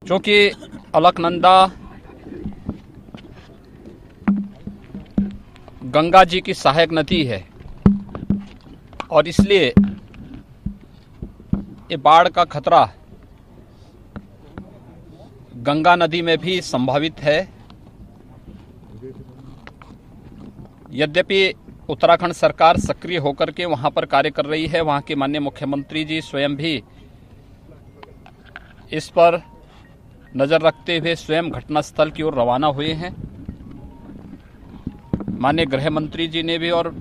चूँकि अलकनंदा गंगा जी की सहायक नदी है और इसलिए ये बाढ़ का खतरा गंगा नदी में भी संभावित है। यद्यपि उत्तराखंड सरकार सक्रिय होकर के वहां पर कार्य कर रही है, वहां के माननीय मुख्यमंत्री जी स्वयं भी इस पर नजर रखते हुए स्वयं घटनास्थल की ओर रवाना हुए हैं। माननीय गृह मंत्री जी ने भी और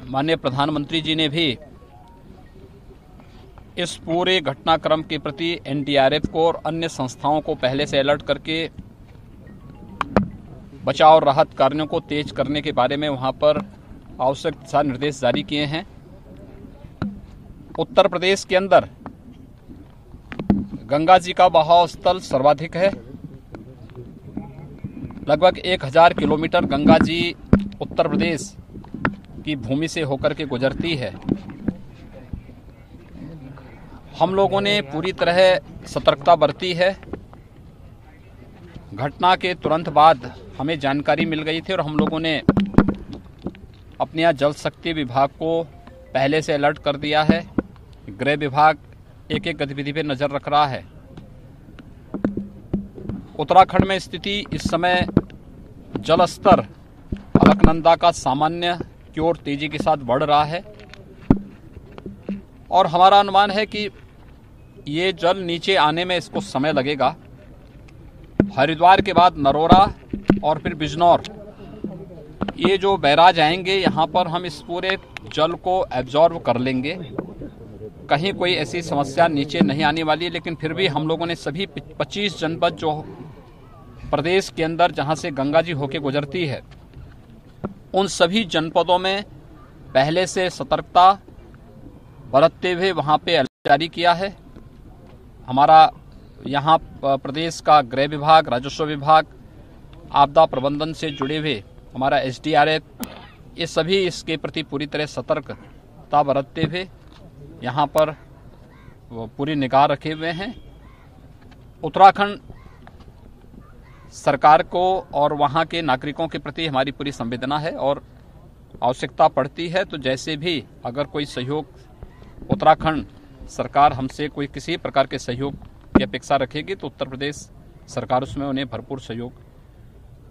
माननीय प्रधानमंत्री जी ने भी इस पूरे घटनाक्रम के प्रति एनडीआरएफ को और अन्य संस्थाओं को पहले से अलर्ट करके बचाव और राहत कार्यों को तेज करने के बारे में वहां पर आवश्यक दिशा निर्देश जारी किए हैं। उत्तर प्रदेश के अंदर गंगा जी का बहाव स्थल सर्वाधिक है। लगभग 1000 किलोमीटर गंगा जी उत्तर प्रदेश की भूमि से होकर के गुजरती है। हम लोगों ने पूरी तरह सतर्कता बरती है। घटना के तुरंत बाद हमें जानकारी मिल गई थी और हम लोगों ने अपने यहाँ जल शक्ति विभाग को पहले से अलर्ट कर दिया है। गृह विभाग एक एक गतिविधि पर नजर रख रहा है। उत्तराखंड में स्थिति इस समय जल स्तर अलकनंदा का सामान्य की ओर तेजी के साथ बढ़ रहा है और हमारा अनुमान है कि ये जल नीचे आने में इसको समय लगेगा। हरिद्वार के बाद नरोरा और फिर बिजनौर, ये जो बैराज आएंगे यहाँ पर हम इस पूरे जल को एब्जॉर्ब कर लेंगे। कहीं कोई ऐसी समस्या नीचे नहीं आने वाली है, लेकिन फिर भी हम लोगों ने सभी 25 जनपद जो प्रदेश के अंदर जहाँ से गंगा जी होके गुजरती है, उन सभी जनपदों में पहले से सतर्कता बरतते हुए वहाँ पे अलर्ट जारी किया है। हमारा यहाँ प्रदेश का गृह विभाग, राजस्व विभाग, आपदा प्रबंधन से जुड़े हुए हमारा एसडीआरएफ, ये सभी इसके प्रति पूरी तरह सतर्कता बरतते हुए यहाँ पर पूरी निगाह रखे हुए हैं। उत्तराखंड सरकार को और वहाँ के नागरिकों के प्रति हमारी पूरी संवेदना है और आवश्यकता पड़ती है तो जैसे भी अगर कोई सहयोग उत्तराखंड सरकार हमसे कोई किसी प्रकार के सहयोग की अपेक्षा रखेगी तो उत्तर प्रदेश सरकार उसमें उन्हें भरपूर सहयोग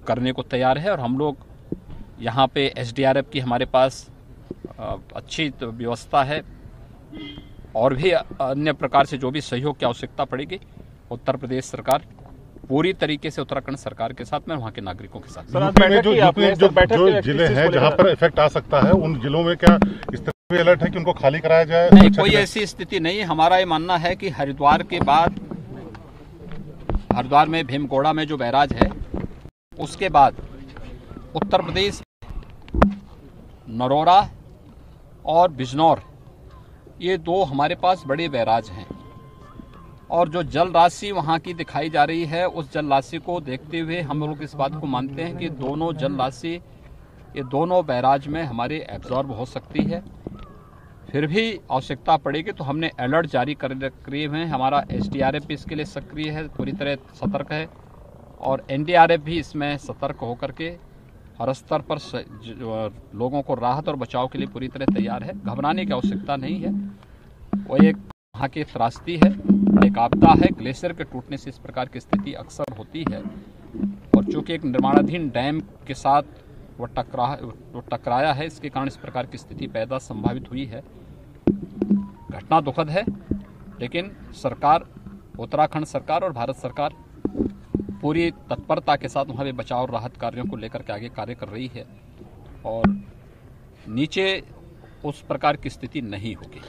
करने को तैयार है। और हम लोग यहाँ पे एसडीआरएफ की हमारे पास अच्छी व्यवस्था है और भी अन्य प्रकार से जो भी सहयोग की आवश्यकता पड़ेगी उत्तर प्रदेश सरकार पूरी तरीके से उत्तराखंड सरकार के साथ में वहाँ के नागरिकों के साथ। जो जिले हैं जहाँ पर इफेक्ट आ सकता है उन जिलों में क्या इस तरह भी अलर्ट है कि उनको खाली कराया जाए? नहीं, कोई ऐसी स्थिति नहीं है। हमारा ये मानना है कि हरिद्वार के बाद, हरिद्वार में भीमगोड़ा में जो बैराज है, उसके बाद उत्तर प्रदेश नरोरा और बिजनौर, ये दो हमारे पास बड़े बैराज हैं और जो जल राशि वहाँ की दिखाई जा रही है उस जल राशि को देखते हुए हम लोग इस बात को मानते हैं कि दोनों जल राशि ये दोनों बैराज में हमारे एब्जॉर्ब हो सकती है। फिर भी आवश्यकता पड़ेगी तो हमने अलर्ट जारी किए हुए हैं। हमारा एसडीआरएफ भी इसके लिए सक्रिय है, पूरी तरह सतर्क है और एनडीआरएफ भी इसमें सतर्क होकर के हर स्तर पर लोगों को राहत और बचाव के लिए पूरी तरह तैयार है। घबराने की आवश्यकता नहीं है। वो एक वहाँ की त्रासदी है, एक आपदा है। ग्लेशियर के टूटने से इस प्रकार की स्थिति अक्सर होती है और चूंकि एक निर्माणाधीन डैम के साथ वो टकराया है, इसके कारण इस प्रकार की स्थिति पैदा संभावित हुई है। घटना दुखद है, लेकिन सरकार, उत्तराखंड सरकार और भारत सरकार पूरी तत्परता के साथ वहाँ पे बचाव और राहत कार्यों को लेकर के आगे कार्य कर रही है और नीचे उस प्रकार की स्थिति नहीं होगी।